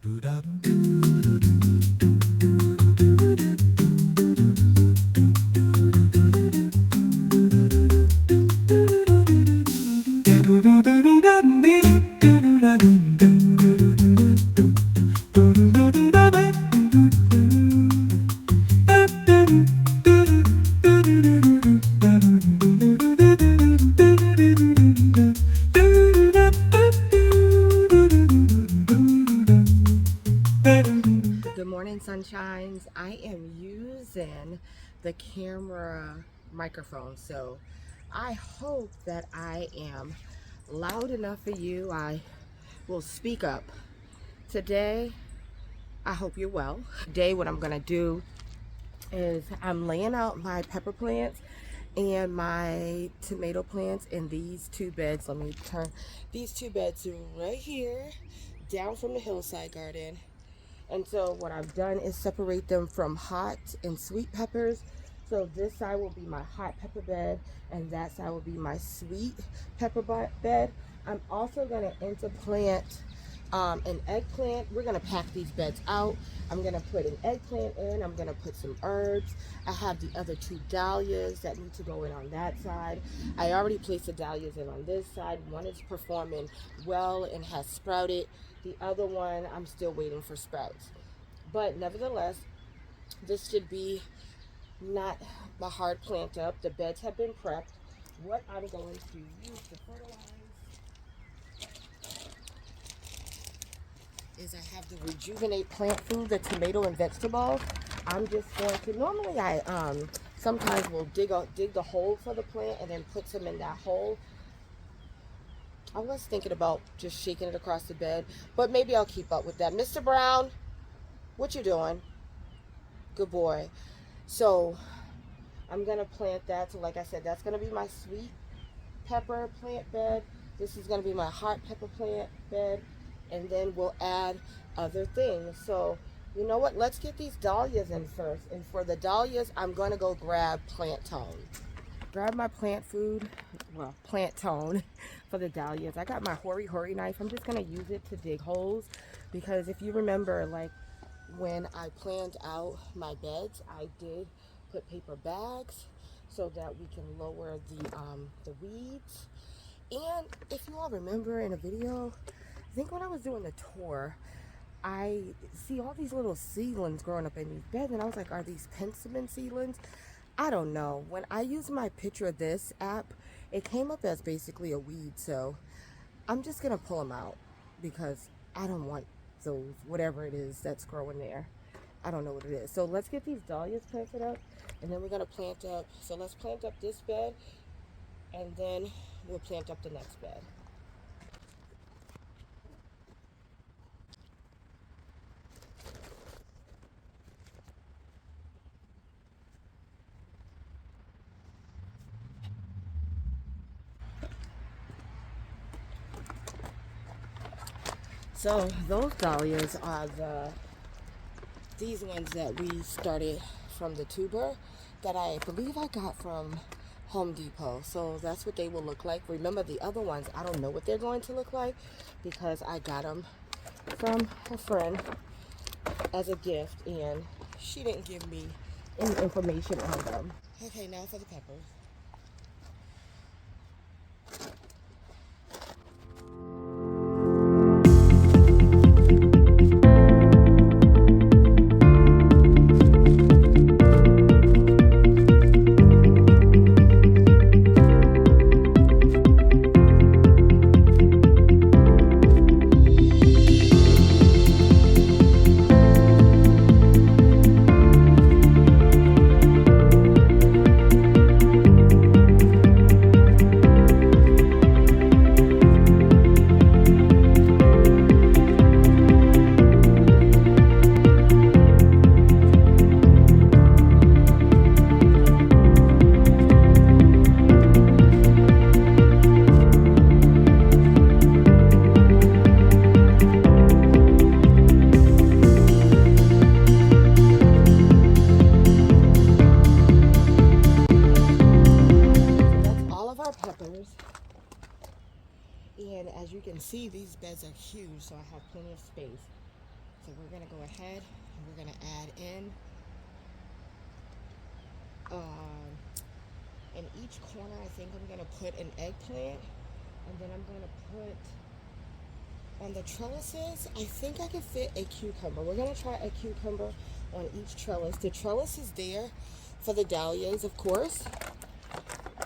Good morning, sunshines. I am using the camera microphone, so I hope that I am loud enough for you. I will speak up. Today, I hope you're well. Today, what I'm gonna do is I'm laying out my pepper plants and my tomato plants in these two beds. Let me turn these two beds right here down from the hillside garden. And so what I've done is separate them from hot and sweet peppers. So this side will be my hot pepper bed and that side will be my sweet pepper bed. I'm also going to interplant an eggplant. We're going to pack these beds out. I'm going to put an eggplant in. I'm going to put some herbs. I have the other two dahlias that need to go in on that side. I already placed the dahlias in on this side. One is performing well and has sprouted. The other one, I'm still waiting for sprouts. But nevertheless, this should be not a hard plant up. The beds have been prepped. What I'm going to use to fertilize is I have the Rejuvenate plant food, the tomato and vegetable. I'm just going to, normally I sometimes will dig the hole for the plant and then put some in that hole. I was thinking about just shaking it across the bed, but maybe I'll keep up with that. Mr. Brown, what you doing? Good boy. So I'm gonna plant that. So like I said, that's gonna be my sweet pepper plant bed. This is gonna be my hot pepper plant bed, and then we'll add other things. So you know what? Let's get these dahlias in first. And for the dahlias, I'm gonna go grab plant tone. Grab my plant food, well, plant tone for the dahlias. I got my hori knife. I'm just gonna use it to dig holes because if you remember, like when I planned out my beds, I did put paper bags so that we can lower the weeds. And if you all remember in a video, I think when I was doing the tour, I see all these little seedlings growing up in these beds, and I was like, are these penstemon seedlings? I don't know. When I used my Picture of This app, it came up as basically a weed, so I'm just gonna pull them out because I don't want those, whatever it is that's growing there. I don't know what it is. So let's get these dahlias planted up, and then we're gonna plant up. So let's plant up this bed, and then we'll plant up the next bed. So those dahlias are these ones that we started from the tuber that I believe I got from Home Depot. So that's what they will look like. Remember the other ones, I don't know what they're going to look like because I got them from a friend as a gift and she didn't give me any information on them. Okay, now for the peppers. And as you can see, these beds are huge, so I have plenty of space. So we're going to go ahead and we're going to add in each corner. I think I'm going to put an eggplant, and then I'm going to put on the trellises, I think I can fit a cucumber. We're going to try a cucumber on each trellis. The trellis is there for the dahlias, of course,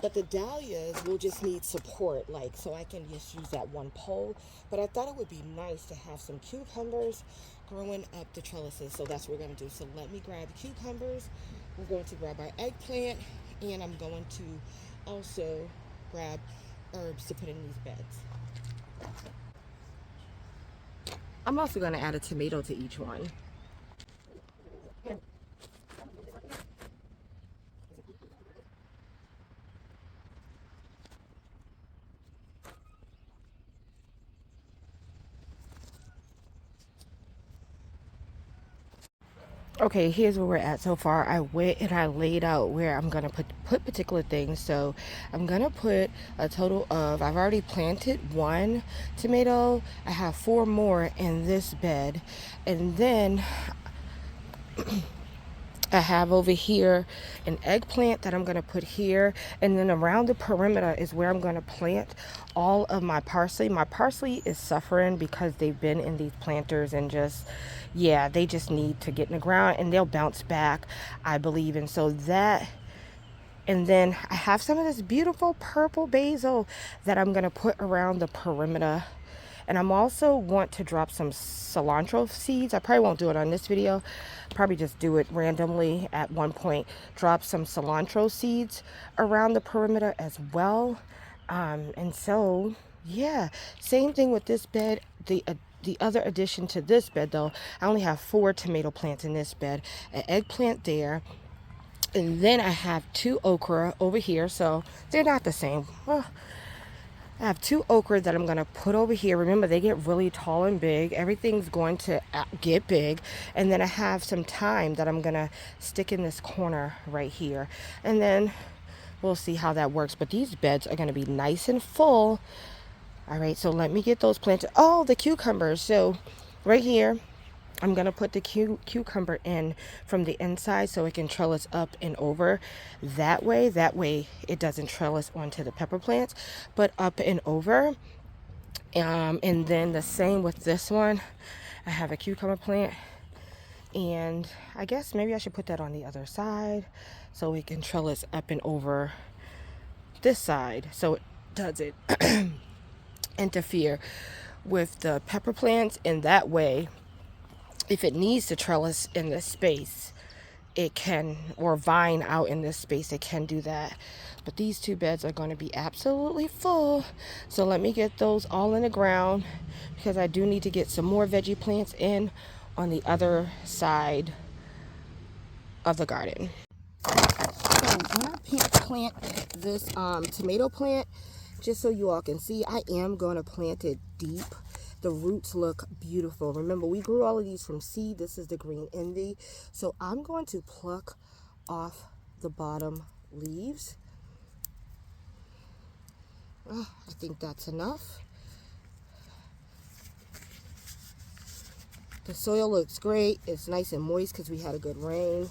but the dahlias will just need support, like, so I can just use that one pole. But I thought it would be nice to have some cucumbers growing up the trellises, so that's what we're going to do. So let me grab cucumbers. We're going to grab our eggplant, and I'm going to also grab herbs to put in these beds. I'm also going to add a tomato to each one. Okay, here's where we're at so far. I went and I laid out where I'm gonna put particular things. So I'm gonna put a total of, I've already planted 1 tomato. I have 4 more in this bed, and then I have over here an eggplant that I'm going to put here, and then around the perimeter is where I'm going to plant all of my parsley. My parsley is suffering because they've been in these planters and just, yeah, they just need to get in the ground and they'll bounce back, I believe. And so that, and then I have some of this beautiful purple basil that I'm going to put around the perimeter. And I'm also want to drop some cilantro seeds. I probably won't do it on this video. Probably just do it randomly at one point. Drop some cilantro seeds around the perimeter as well. And so, yeah, same thing with this bed. The other addition to this bed, though, I only have 4 tomato plants in this bed. An eggplant there. And then I have 2 okra over here. So they're not the same. Well, I have 2 okra that I'm going to put over here. Remember, they get really tall and big. Everything's going to get big. And then I have some thyme that I'm going to stick in this corner right here. And then we'll see how that works. But these beds are going to be nice and full. All right, so let me get those planted. Oh, the cucumbers. So right here, I'm going to put the cucumber in from the inside so it can trellis up and over that way. That way it doesn't trellis onto the pepper plants, but up and over. And then the same with this one. I have a cucumber plant, and I guess maybe I should put that on the other side so we can trellis up and over this side so it doesn't interfere with the pepper plants. And that way, if it needs to trellis in this space, it can, or vine out in this space, it can do that. But these 2 beds are going to be absolutely full. So let me get those all in the ground, because I do need to get some more veggie plants in on the other side of the garden. So when I plant this tomato plant, just so you all can see, I am going to plant it deep. The roots look beautiful. Remember, we grew all of these from seed. This is the green envy. So I'm going to pluck off the bottom leaves. I think that's enough. The soil looks great. It's nice and moist because we had a good rain.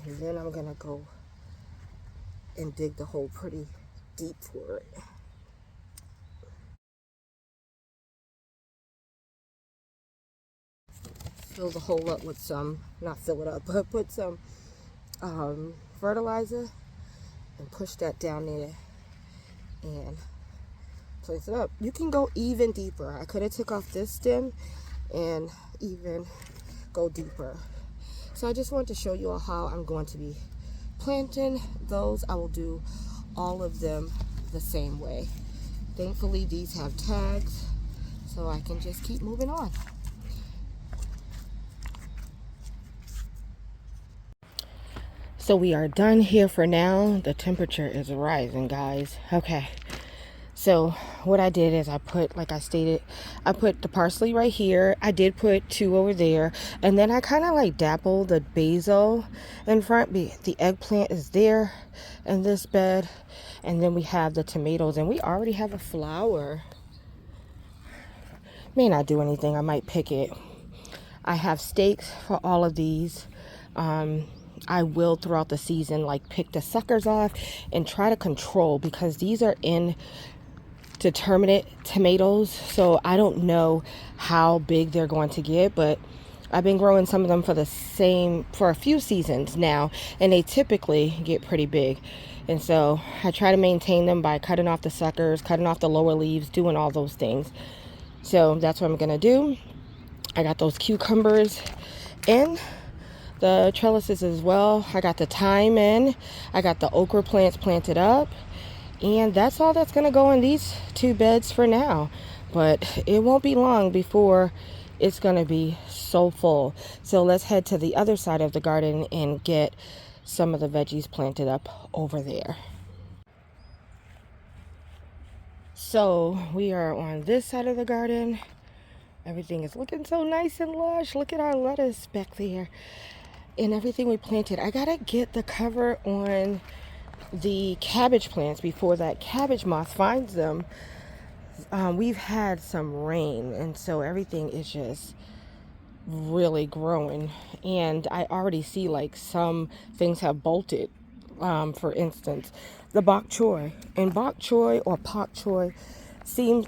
And then I'm going to go and dig the hole pretty deep for it. Fill the hole up with some, not fill it up, but put some fertilizer and push that down there and place it up. You can go even deeper. I could have took off this stem and even go deeper. So I just wanted to show you all how I'm going to be planting those. I will do all of them the same way. Thankfully, these have tags, so I can just keep moving on. So we are done here for now. The temperature is rising, guys. Okay. So what I did is I put, like I stated, I put the parsley right here. I did put 2 over there. And then I kind of like dapple the basil in front. The eggplant is there in this bed. And then we have the tomatoes. And we already have a flower. May not do anything. I might pick it. I have stakes for all of these. I will throughout the season like pick the suckers off and try to control, because these are indeterminate tomatoes, so I don't know how big they're going to get, but I've been growing some of them for a few seasons now, and they typically get pretty big. And so I try to maintain them by cutting off the suckers, cutting off the lower leaves, doing all those things. So that's what I'm gonna do. I got those cucumbers in the trellises as well. I got the thyme in. I got the okra plants planted up. And that's all that's going to go in these 2 beds for now. But it won't be long before it's going to be so full. So let's head to the other side of the garden and get some of the veggies planted up over there. So we are on this side of the garden. Everything is looking so nice and lush. Look at our lettuce back there and everything we planted. I gotta get the cover on the cabbage plants before that cabbage moth finds them. We've had some rain, and so everything is just really growing, and I already see like some things have bolted. For instance, the bok choy and bok choy or pak choy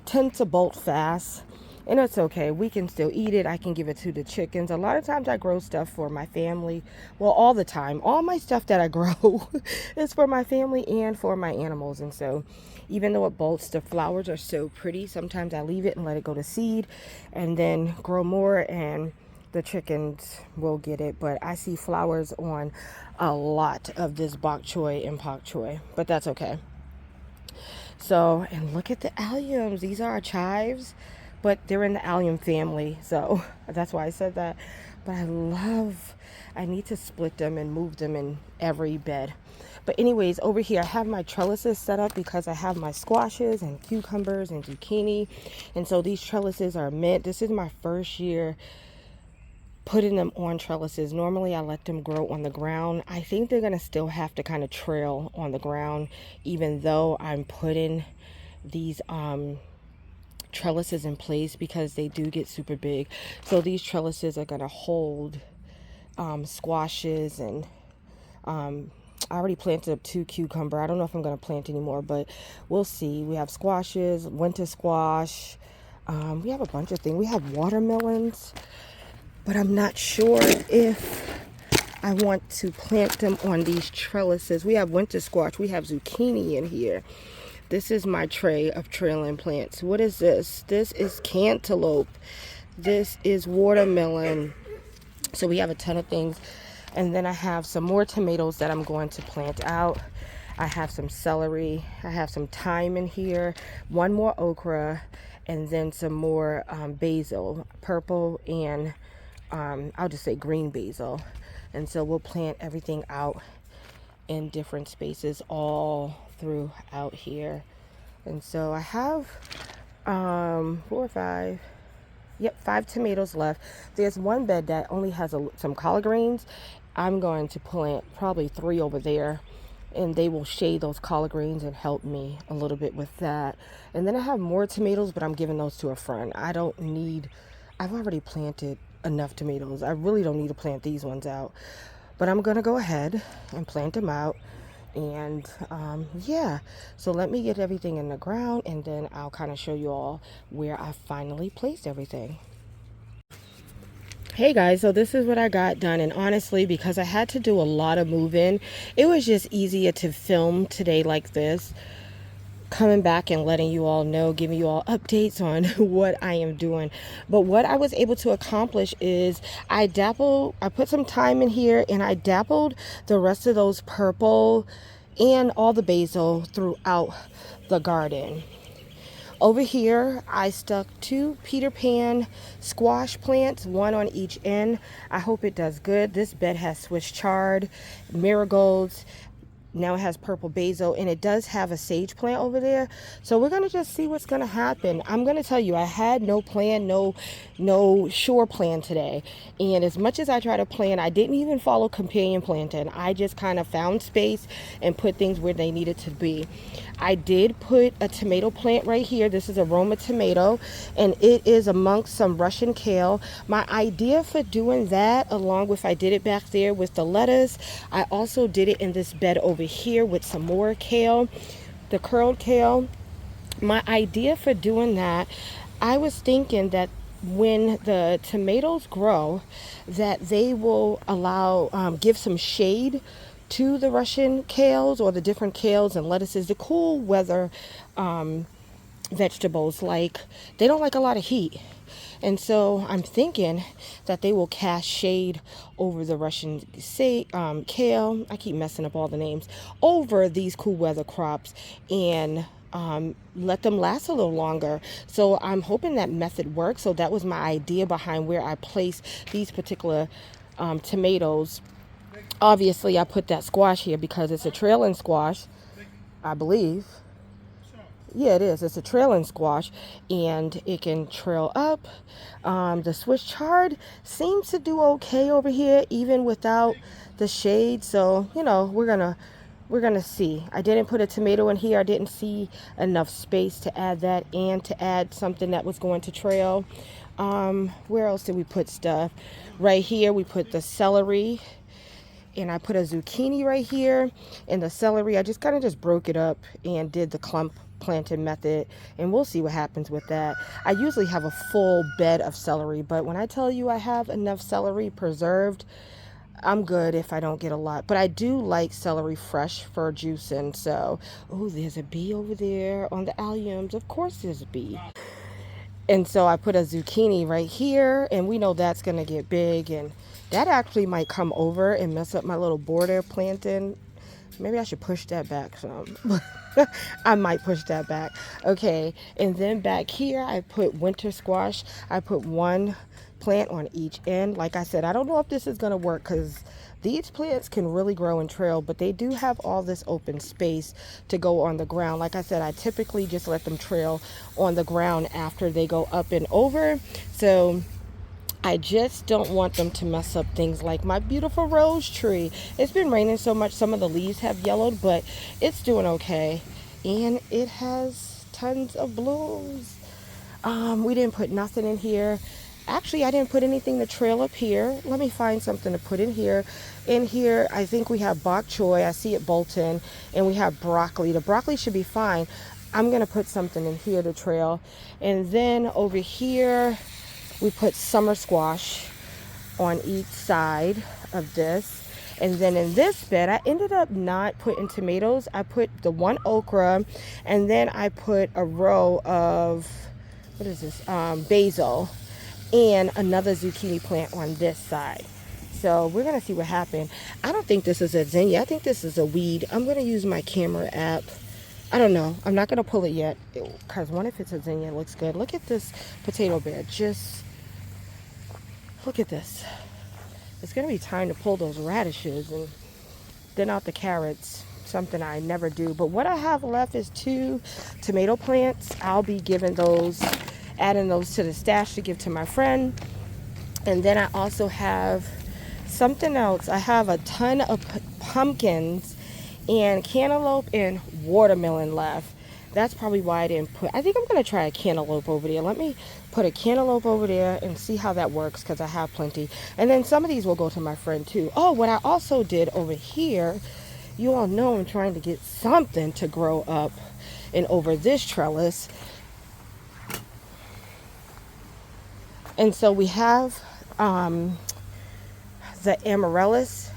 tend to bolt fast. And it's okay. We can still eat it. I can give it to the chickens. A lot of times I grow stuff for my family. Well, all the time. All my stuff that I grow is for my family and for my animals. And so even though it bolts, the flowers are so pretty. Sometimes I leave it and let it go to seed and then grow more, and the chickens will get it. But I see flowers on a lot of this bok choy and pak choy. But that's okay. So, and look at the alliums. These are our chives, but they're in the allium family, so that's why I said that. But I need to split them and move them in every bed. But anyways, over here I have my trellises set up because I have my squashes and cucumbers and zucchini, and so these trellises are meant. This is my first year putting them on trellises. Normally I let them grow on the ground. I think they're gonna still have to kind of trail on the ground, even though I'm putting these trellises in place, because they do get super big. So these trellises are going to hold squashes, and I already planted up 2 cucumber. I don't know if I'm going to plant anymore, but we'll see. We have squashes, winter squash. We have a bunch of things. We have watermelons, but I'm not sure if I want to plant them on these trellises. We have winter squash. We have zucchini in here. This is my tray of trailing plants. What is this? This is cantaloupe. This is watermelon. So we have a ton of things. And then I have some more tomatoes that I'm going to plant out. I have some celery. I have some thyme in here. 1 more okra. And then some more basil. Purple and I'll just say green basil. And so we'll plant everything out in different spaces all throughout here. And so I have 4 or 5, 5 tomatoes left. There's one bed that only has some collard greens. I'm going to plant probably 3 over there, and they will shade those collard greens and help me a little bit with that. And then I have more tomatoes, but I'm giving those to a friend. I've already planted enough tomatoes. I really don't need to plant these ones out, but I'm gonna go ahead and plant them out. And yeah, so let me get everything in the ground, and then I'll kind of show you all where I finally placed everything. Hey guys, so this is what I got done, and honestly, because I had to do a lot of moving, it was just easier to film today like this, coming back and letting you all know, giving you all updates on what I am doing. But what I was able to accomplish is I put some thyme in here, and I dappled the rest of those purple and all the basil throughout the garden. Over here, I stuck 2 Peter Pan squash plants, 1 on each end. I hope it does good. This bed has Swiss chard, marigolds, now it has purple basil, and it does have a sage plant over there. So we're gonna just see what's gonna happen. I'm gonna tell you, I had no plan, no sure plan today. And as much as I try to plan, I didn't even follow companion planting. I just kind of found space and put things where they needed to be. I did put a tomato plant right here. This is a Roma tomato, and it is amongst some Russian kale. My idea for doing that, along with I did it back there with the lettuce, I also did it in this bed over here with some more kale, the curled kale. My idea for doing that, I was thinking that when the tomatoes grow, that they will allow, give some shade to the Russian kales or the different kales and lettuces, the cool weather vegetables. Like, they don't like a lot of heat. And so I'm thinking that they will cast shade over the Russian kale. I keep messing up all the names. Over these cool weather crops, and let them last a little longer. So I'm hoping that method works. So that was my idea behind where I place these particular tomatoes. Obviously, I put that squash here because it's a trailing squash, I believe. Yeah, it is. It's a trailing squash, and it can trail up. The Swiss chard seems to do okay over here, even without the shade. So, you know, we're gonna see. I didn't put a tomato in here. I didn't see enough space to add that and to add something that was going to trail. Where else did we put stuff? Right here, we put the celery. And I put a zucchini right here, and the celery, I just kind of just broke it up and did the clump planting method, and we'll see what happens with that. I usually have a full bed of celery, but when I tell you I have enough celery preserved, I'm good if I don't get a lot. But I do like celery fresh for juicing. So, oh, there's a bee over there on the alliums. Of course there's a bee. And so I put a zucchini right here, and we know that's going to get big, and that actually might come over and mess up my little border planting. Maybe I should push that back some. I might push that back. Okay, and then back here I put winter squash. I put one plant on each end. Like I said, I don't know if this is going to work because these plants can really grow and trail, but they do have all this open space to go on the ground. Like I said, I typically just let them trail on the ground after they go up and over. So I just don't want them to mess up things like my beautiful rose tree. It's been raining so much, some of the leaves have yellowed, but it's doing okay. And it has tons of blooms. We didn't put nothing in here. Actually, I didn't put anything to trail up here. Let me find something to put in here. In here, I think we have bok choy. I see it bolting. And we have broccoli. The broccoli should be fine. I'm going to put something in here to trail. And then over here, we put summer squash on each side of this. And then in this bed, I ended up not putting tomatoes. I put the one okra, and then I put a row of, what is this, basil, and another zucchini plant on this side. So we're going to see what happens. I don't think this is a zinnia. I think this is a weed. I'm going to use my camera app. I don't know. I'm not going to pull it yet because what if it's a zinnia? It looks good. Look at this potato bed. Just look at this. It's going to be time to pull those radishes and then out the carrots. Something I never do. But what I have left is 2 tomato plants. I'll be giving those, adding those to the stash to give to my friend. And then I also have something else. I have a ton of pumpkins and cantaloupe and watermelon left. That's probably why I didn't put, I think I'm going to try a cantaloupe over there. Let me put a cantaloupe over there and see how that works because I have plenty. And then some of these will go to my friend too. Oh, what I also did over here, you all know I'm trying to get something to grow up. And over this trellis. And so we have the amaranth.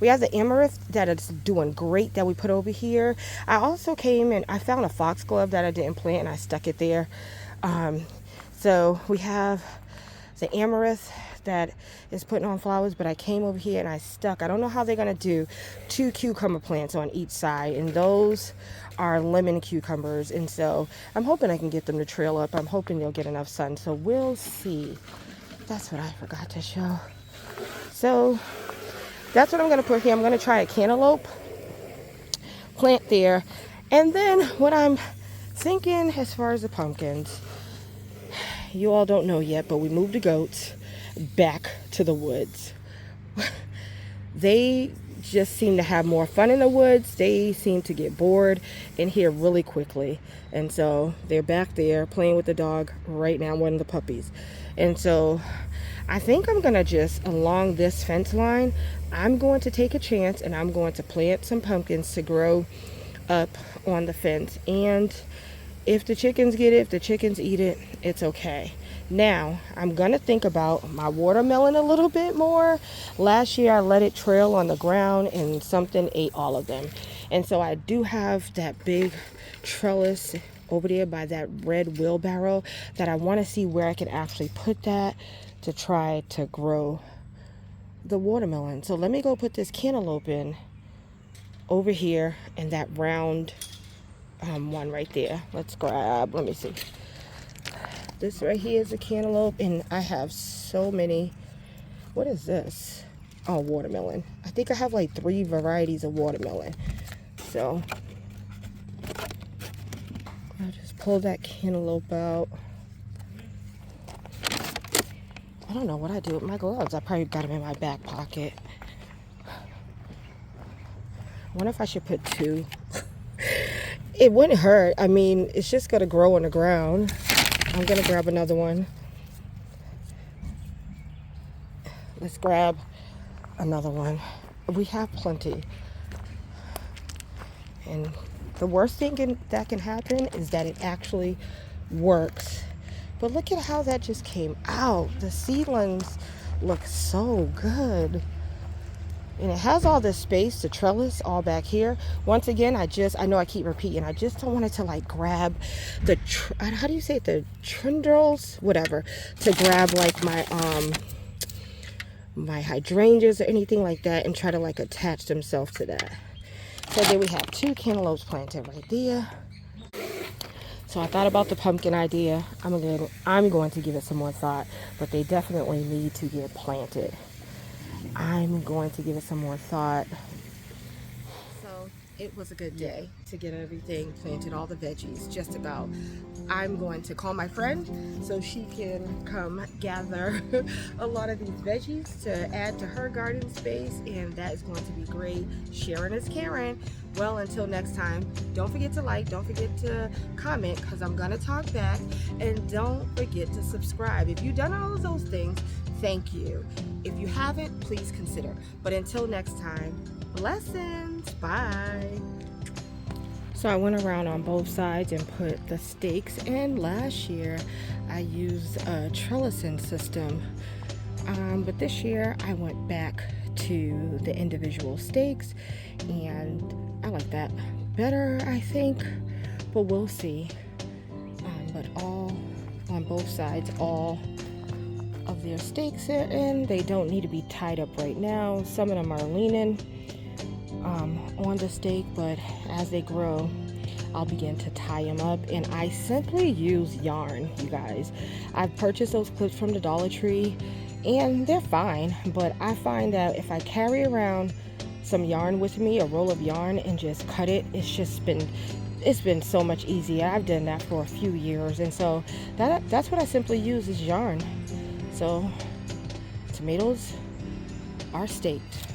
We have the amaranth that is doing great that we put over here. I also came and I found a foxglove that I didn't plant and I stuck it there. So we have the amaranth that is putting on flowers, but I came over here and I stuck. I don't know how they're going to do 2 cucumber plants on each side, and those are lemon cucumbers. And so I'm hoping I can get them to trail up. I'm hoping they'll get enough sun. So we'll see. That's what I forgot to show. So that's what I'm going to put here. I'm going to try a cantaloupe plant there. And then what I'm thinking as far as the pumpkins, you all don't know yet, but we moved the goats back to the woods. They just seem to have more fun in the woods. They seem to get bored in here really quickly. And so they're back there playing with the dog right now, one of the puppies. And so I think I'm going to just, along this fence line, I'm going to take a chance and I'm going to plant some pumpkins to grow up on the fence. And if the chickens get it, if the chickens eat it, it's okay. Now, I'm going to think about my watermelon a little bit more. Last year, I let it trail on the ground and something ate all of them. And so I do have that big trellis over there by that red wheelbarrow that I want to see where I can actually put that to try to grow the watermelon. So let me go put this cantaloupe in over here in that round one right there. Let's grab, let me see. This right here is a cantaloupe, and I have so many. What is this? Oh, watermelon. I think I have like 3 varieties of watermelon. So I'll just pull that cantaloupe out. I don't know what I do with my gloves. I probably got them in my back pocket. I wonder if I should put 2. It wouldn't hurt. I mean, it's just going to grow on the ground. I'm going to grab another one. Let's grab another one. We have plenty. And the worst thing that can happen is that it actually works. But look at how that just came out. The seedlings look so good. And it has all this space, the trellis all back here. Once again, I know I keep repeating, I just don't want it to like grab the, how do you say it? The trindles, whatever, to grab like my hydrangeas or anything like that and try to like attach themselves to that. So then we have 2 cantaloupes planted right there. So I thought about the pumpkin idea. I'm going to give it some more thought, but they definitely need to get planted. I'm going to give it some more thought. So it was a good day to get everything planted, all the veggies, just about. I'm going to call my friend so she can come gather a lot of these veggies to add to her garden space, and that is going to be great. Sharing is caring. Well, until next time, don't forget to like, don't forget to comment, because I'm going to talk back, and don't forget to subscribe. If you've done all of those things, thank you. If you haven't, please consider. But until next time, blessings. Bye. So I went around on both sides and put the stakes in. Last year, I used a trellising system. But this year, I went back to the individual stakes, and I like that better, I think. But we'll see. But all on both sides, all of their stakes are in. They don't need to be tied up right now. Some of them are leaning on the stake, but as they grow, I'll begin to tie them up. And I simply use yarn, you guys. I've purchased those clips from the Dollar Tree, and they're fine, but I find that if I carry around some yarn with me, a roll of yarn, and just cut it, it's been so much easier. I've done that for a few years, and so that's what I simply use is yarn. So tomatoes are staked.